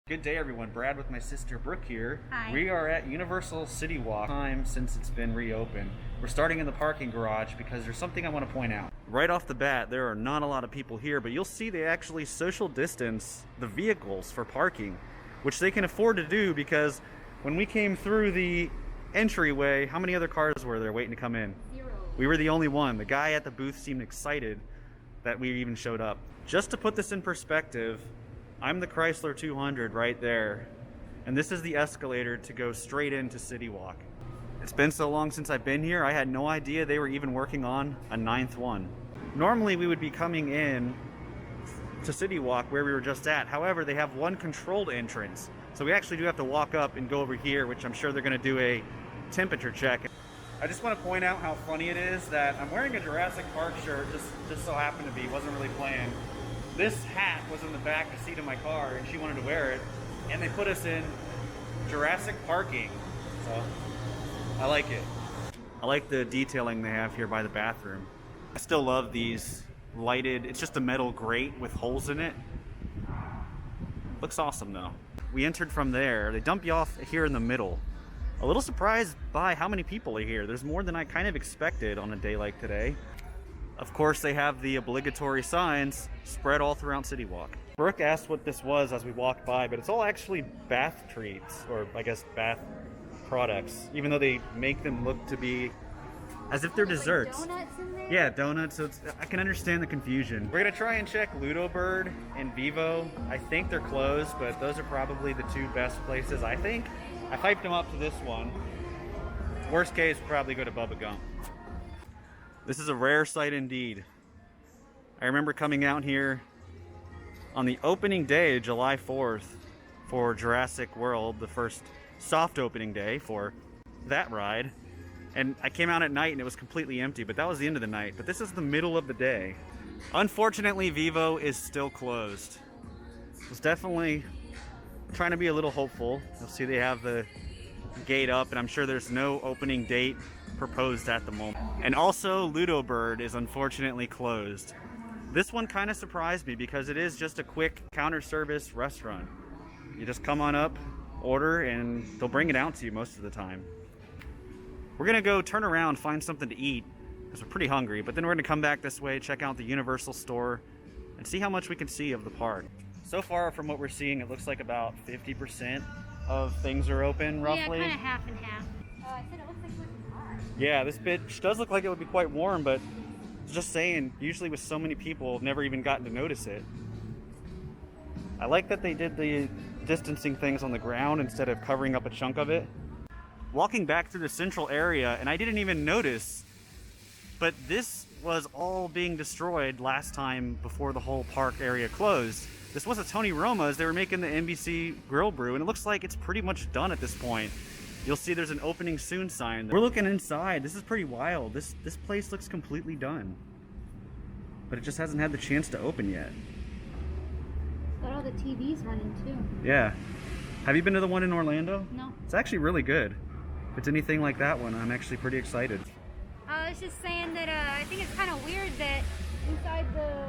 Good day everyone, Brad with my sister Brooke here. Hi. We are at Universal Citywalk time since it's been reopened. We're starting in the parking garage because there's something I want to point out. Right off the bat, there are not a lot of people here, but you'll see they actually social distance the vehicles for parking, which they can afford to do because when we came through the entryway, how many other cars were there waiting to come in? 0. We were the only one. The guy at the booth seemed excited that we even showed up. Just to put this in perspective, I'm the Chrysler 200 right there, and this is the escalator to go straight into Citywalk. It's been so long since I've been here, I had no idea they were even working on a 9th one. Normally we would be coming in to Citywalk where we were just at. However, they have one controlled entrance, so we actually do have to walk up and go over here, which I'm sure they're going to do a temperature check. I just want to point out how funny it is that I'm wearing a Jurassic Park shirt, just so happened to be, wasn't really planned. This hat was in the back seat of my car and she wanted to wear it, and they put us in Jurassic parking, so I like it. I like the detailing they have here by the bathroom. I still love these lighted, it's just a metal grate with holes in it. Looks awesome though. We entered from there, they dump you off here in the middle. A little surprised by how many people are here. There's more than I kind of expected on a day like today. Of course, they have the obligatory signs spread all throughout Citywalk. Brooke asked what this was as we walked by, but it's all actually bath treats, or I guess bath products, even though they make them look to be as if they're desserts. Like donuts in there? Yeah, donuts, so I can understand the confusion. We're gonna try and check Ludo Bird and Vivo. I think they're closed, but those are probably the two best places, I think. I hyped them up to this one. Worst case, we'll probably go to Bubba Gump. This is a rare sight indeed. I remember coming out here on the opening day, July 4th, for Jurassic World, the first soft opening day for that ride. And I came out at night and it was completely empty, but that was the end of the night. But this is the middle of the day. Unfortunately, Vivo is still closed. I was definitely trying to be a little hopeful. You'll see they have the gate up, and I'm sure there's no opening date proposed at the moment. And also, Ludo Bird is unfortunately closed. This one kind of surprised me because it is just a quick counter service restaurant. You just come on up, order, and they'll bring it out to you most of the time. We're gonna go turn around, find something to eat, because we're pretty hungry, but then we're gonna come back this way, check out the Universal store, and see how much we can see of the park. So far, from what we're seeing, it looks like about 50% of things are open, roughly. Yeah, kind of half and half. I said it looks like it's hot. Yeah, this bitch does look like it would be quite warm, but just saying, usually with so many people, I've never even gotten to notice it. I like that they did the distancing things on the ground instead of covering up a chunk of it. Walking back through the central area, and I didn't even notice, but this was all being destroyed last time before the whole park area closed. This was a Tony Roma's. They were making the NBC Grill Brew, and it looks like it's pretty much done at this point. You'll see there's an opening soon sign. We're looking inside. This is pretty wild. This place looks completely done, but it just hasn't had the chance to open yet. It's got all the TVs running too. Yeah. Have you been to the one in Orlando? No. It's actually really good. If it's anything like that one, I'm actually pretty excited. I was just saying that I think it's kind of weird that inside the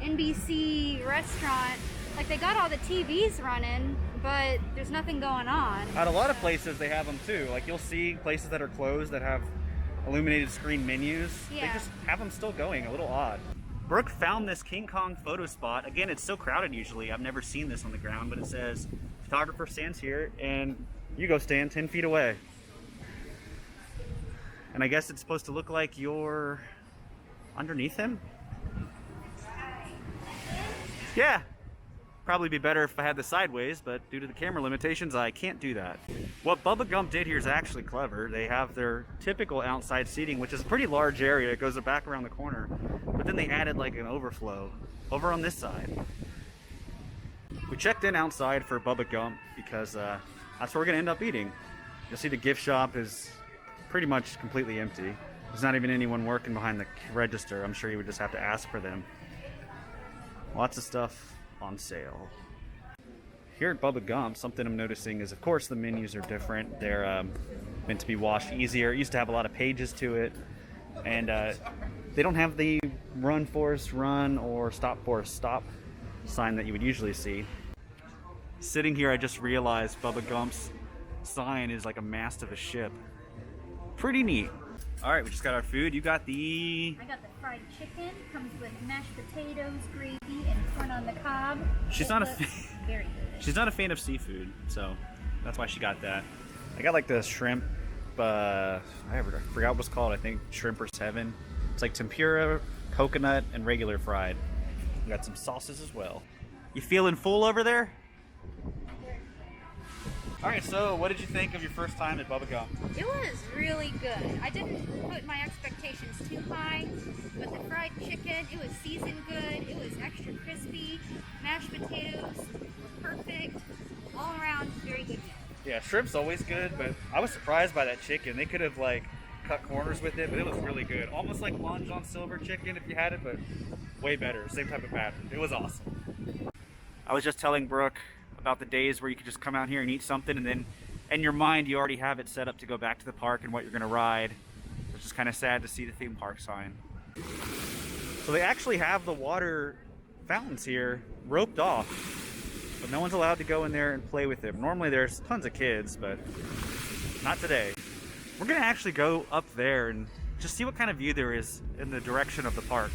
NBC restaurant, like they got all the TVs running, but there's nothing going on. At a lot of places they have them too. Like you'll see places that are closed that have illuminated screen menus. Yeah. They just have them still going, a little odd. Brooke found this King Kong photo spot. Again, it's so crowded usually. I've never seen this on the ground, but it says photographer stands here and you go stand 10 feet away. And I guess it's supposed to look like you're underneath him? Yeah. Probably be better if I had the sideways, but due to the camera limitations, I can't do that. What Bubba Gump did here is actually clever. They have their typical outside seating, which is a pretty large area. It goes back around the corner. But then they added like an overflow over on this side. We checked in outside for Bubba Gump because that's where we're gonna end up eating. You'll see the gift shop is pretty much completely empty. There's not even anyone working behind the register. I'm sure you would just have to ask for them. Lots of stuff on sale. Here at Bubba Gump, something I'm noticing is, of course, the menus are different. They're meant to be washed easier. It used to have a lot of pages to it. And they don't have the run Forrest run or stop Forrest stop sign that you would usually see. Sitting here, I just realized Bubba Gump's sign is like a mast of a ship. Pretty neat. All right, we just got our food. You got the... I got the fried chicken. Comes with mashed potatoes, gravy, and corn on the cob. She's not a very good. She's not a fan of seafood, so that's why she got that. I got like the shrimp. I forgot what it's called. I think Shrimper's Heaven. It's like tempura, coconut, and regular fried. We got some sauces as well. You feeling full over there? All right, so what did you think of your first time at Bubba Gump? It was really good. I didn't put my expectations too high, but the fried chicken, it was seasoned good. It was extra crispy. Mashed potatoes were perfect. All around, very good meal. Yeah, shrimp's always good, but I was surprised by that chicken. They could have like cut corners with it, but it was really good. Almost like Long John Silver chicken if you had it, but way better. Same type of pattern. It was awesome. I was just telling Brooke about the days where you could just come out here and eat something, and then in your mind you already have it set up to go back to the park and what you're going to ride. It's just kind of sad to see the theme park sign. So they actually have the water fountains here roped off, but no one's allowed to go in there and play with them. Normally there's tons of kids, but not today. We're going to actually go up there and just see what kind of view there is in the direction of the park.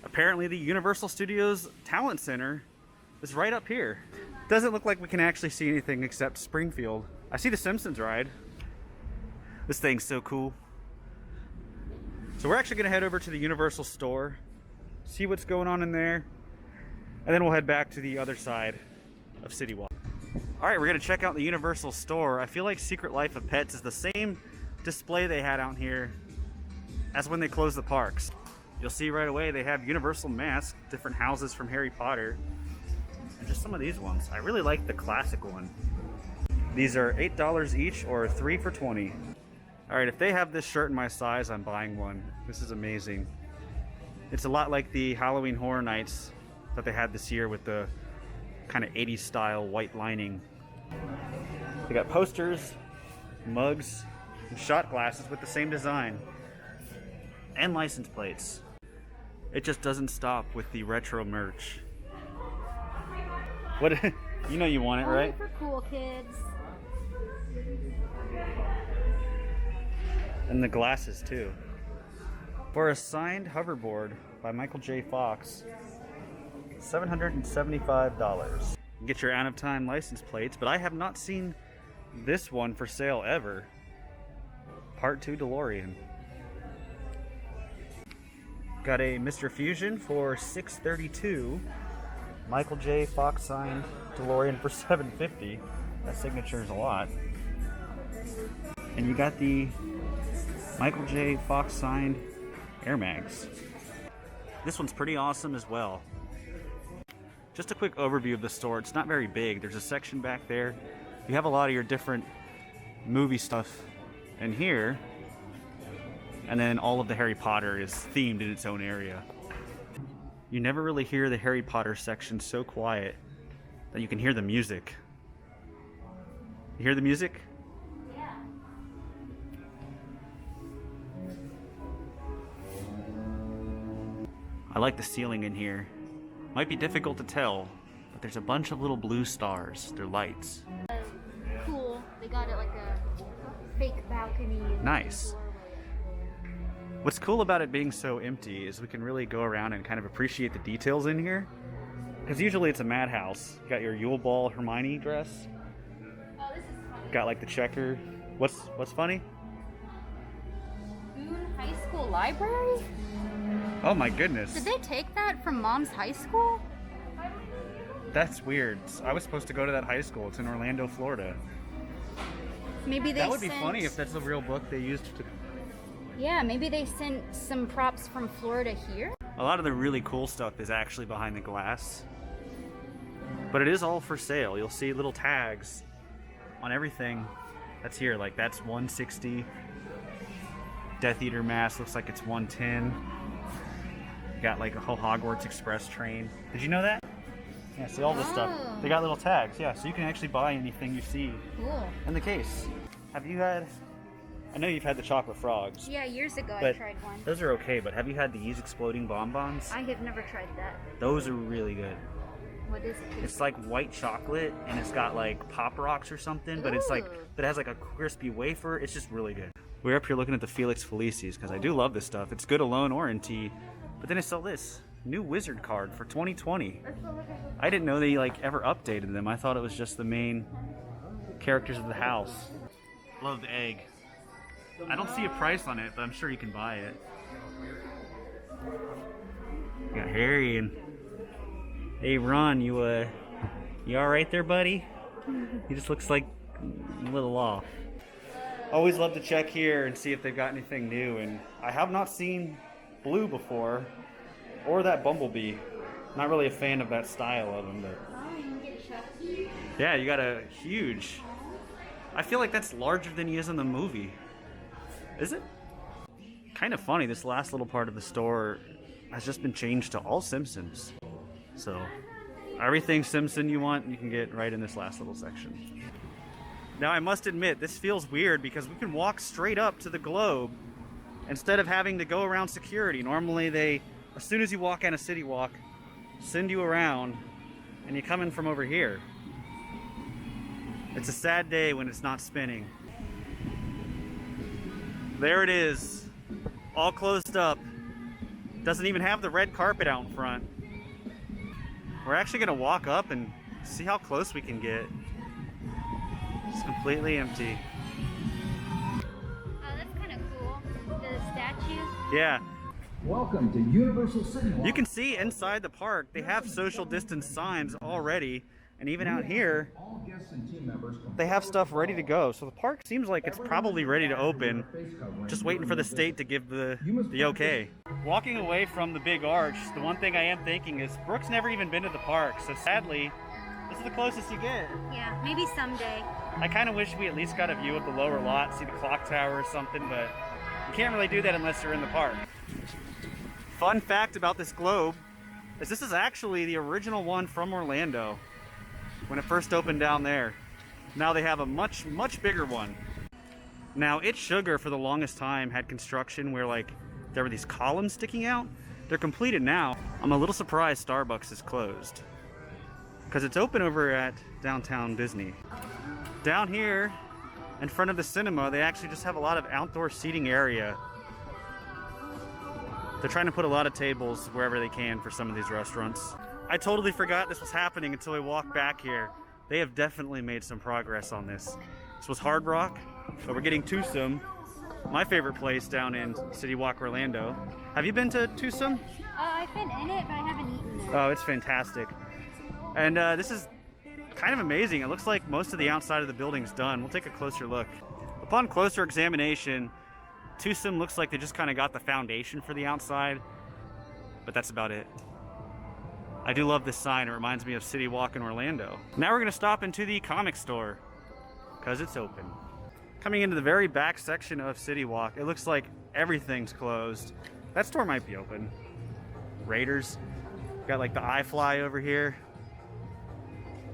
Apparently the Universal Studios Talent Center is right up here. Doesn't look like we can actually see anything except Springfield. I see the Simpsons ride. This thing's so cool. So we're actually gonna head over to the Universal store, see what's going on in there, and then we'll head back to the other side of Citywalk. All right, we're gonna check out the Universal store. I feel like Secret Life of Pets is the same display they had out here as when they closed the parks. You'll see right away they have Universal masks, different houses from Harry Potter. And just some of these ones. I really like the classic one. These are $8 each or 3 for $20. All right, if they have this shirt in my size, I'm buying one. This is amazing. It's a lot like the Halloween Horror Nights that they had this year with the kind of 80s style white lining. They got posters, mugs, and shot glasses with the same design. And license plates. It just doesn't stop with the retro merch. What? You know you want it, right? Only for cool kids. And the glasses too. For a signed hoverboard by Michael J. Fox, $775. You get your out-of-time license plates, but I have not seen this one for sale ever. Part 2 DeLorean. Got a Mr. Fusion for $632. Michael J. Fox signed DeLorean for $750. That signature is a lot. And you got the Michael J. Fox signed Air Mags. This one's pretty awesome as well. Just a quick overview of the store. It's not very big. There's a section back there. You have a lot of your different movie stuff in here. And then all of the Harry Potter is themed in its own area. You never really hear the Harry Potter section so quiet that you can hear the music. You hear the music? Yeah. I like the ceiling in here. Might be difficult to tell, but there's a bunch of little blue stars. They're lights. Cool. They got it like a fake balcony. Nice. What's cool about it being so empty is we can really go around and kind of appreciate the details in here. Because usually it's a madhouse. You got your Yule Ball Hermione dress. Oh, this is funny. Got like the checker. What's funny? Boone High School Library? Oh my goodness. Did they take that from Mom's high school? That's weird. I was supposed to go to that high school. It's in Orlando, Florida. Maybe they That would be sent... funny if that's the real book they used to... Yeah, maybe they sent some props from Florida here. A lot of the really cool stuff is actually behind the glass. But it is all for sale. You'll see little tags on everything that's here. Like that's $160. Death Eater mask looks like it's $110. Got like a whole Hogwarts Express train. Did you know that? Yeah, see all this stuff. They got little tags, yeah, so you can actually buy anything you see Cool. in the case. Have you had... I know you've had the chocolate frogs. Yeah, years ago I but tried one. those are okay, but have you had these exploding bonbons? I have never tried that. Those are really good. What is it? It's like white chocolate, and it's got like Pop Rocks or something, but it's like, but it has like a crispy wafer. It's just really good. We're up here looking at the Felix Felicis because I do love this stuff. It's good alone or in tea. But then I saw this new wizard card for 2020. I didn't know they like ever updated them. I thought it was just the main characters of the house. Love the egg. I don't see a price on it, but I'm sure you can buy it. You got Harry and hey Ron, you all right there, buddy? He just looks like a little off. Always love to check here and see if they've got anything new, and I have not seen Blue before, or that Bumblebee. Not really a fan of that style of him, but yeah, you got a huge. I feel like that's larger than he is in the movie. Is it? Kind of funny, this last little part of the store has just been changed to all Simpsons. So everything Simpson you want, you can get right in this last little section. Now I must admit, this feels weird because we can walk straight up to the globe instead of having to go around security. Normally they, as soon as you walk on a Citywalk, send you around and you come in from over here. It's a sad day when it's not spinning. There it is, all closed up. Doesn't even have the red carpet out in front. We're actually gonna walk up and see how close we can get. It's completely empty. Oh, that's kind of cool. The statue. Yeah. Welcome to Universal Citywalk. You can see inside the park, they have social distance signs already. And even out here, All guests and team members they have stuff ready to go. So the park seems like it's probably ready to open. Just waiting for the state to give the okay. Walking away from the big arch, the one thing I am thinking is Brooke's never even been to the park. So sadly, this is the closest you get. Yeah, maybe someday. I kind of wish we at least got a view of the lower lot, see the clock tower or something, but you can't really do that unless you're in the park. Fun fact about this globe is this is actually the original one from Orlando when it first opened down there. Now they have a much, much bigger one. Now, It's Sugar for the longest time had construction where like there were these columns sticking out. They're completed now. I'm a little surprised Starbucks is closed because it's open over at downtown Disney. Down here in front of the cinema, they actually just have a lot of outdoor seating area. They're trying to put a lot of tables wherever they can for some of these restaurants. I totally forgot this was happening until we walked back here. They have definitely made some progress on this. This was Hard Rock, but we're getting Twosome, my favorite place down in Citywalk, Orlando. Have you been to Twosome? I've been in it, but I haven't eaten it. Oh, it's fantastic. And this is kind of amazing. It looks like most of the outside of the building's done. We'll take a closer look. Upon closer examination, Twosome looks like they just kind of got the foundation for the outside, but that's about it. I do love this sign. It reminds me of Citywalk in Orlando. Now we're gonna stop into the comic store because it's open. Coming into the very back section of Citywalk, it looks like everything's closed. That store might be open. Raiders, got like the iFly over here.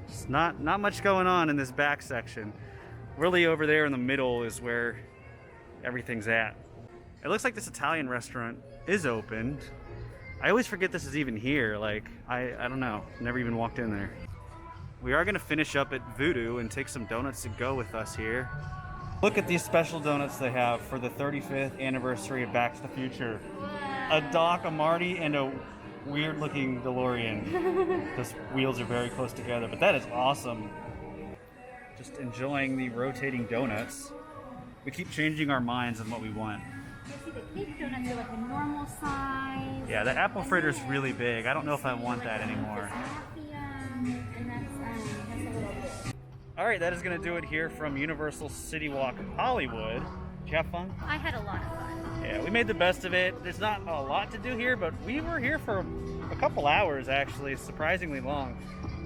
Just not much going on in this back section. Really over there in the middle is where everything's at. It looks like this Italian restaurant is opened. I always forget this is even here. Like, I don't know. Never even walked in there. We are gonna finish up at Voodoo and take some donuts to go with us here. Look at these special donuts they have for the 35th anniversary of Back to the Future. A Doc, a Marty, and a weird looking DeLorean. Those wheels are very close together, but that is awesome. Just enjoying the rotating donuts. We keep changing our minds on what we want. See, the cake donuts are like a normal size. Yeah, the apple fritter's really big. I don't know if I want that anymore. And that's a little bit. All right, that is going to do it here from Universal Citywalk Hollywood. Did you have fun? I had a lot of fun. Yeah, we made the best of it. There's not a lot to do here, but we were here for a couple hours, actually, surprisingly long.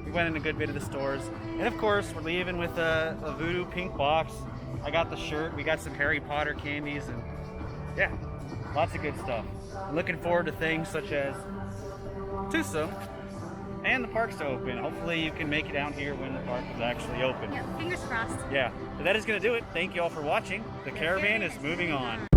We went in a good bit of the stores. And of course, we're leaving with a Voodoo pink box. I got the shirt. We got some Harry Potter candies, and yeah, lots of good stuff. I'm looking forward to things such as Twosome and the park's open. Hopefully you can make it down here when the park is actually open. Yeah, fingers crossed. Yeah, but that is going to do it. Thank you all for watching. The caravan is moving on.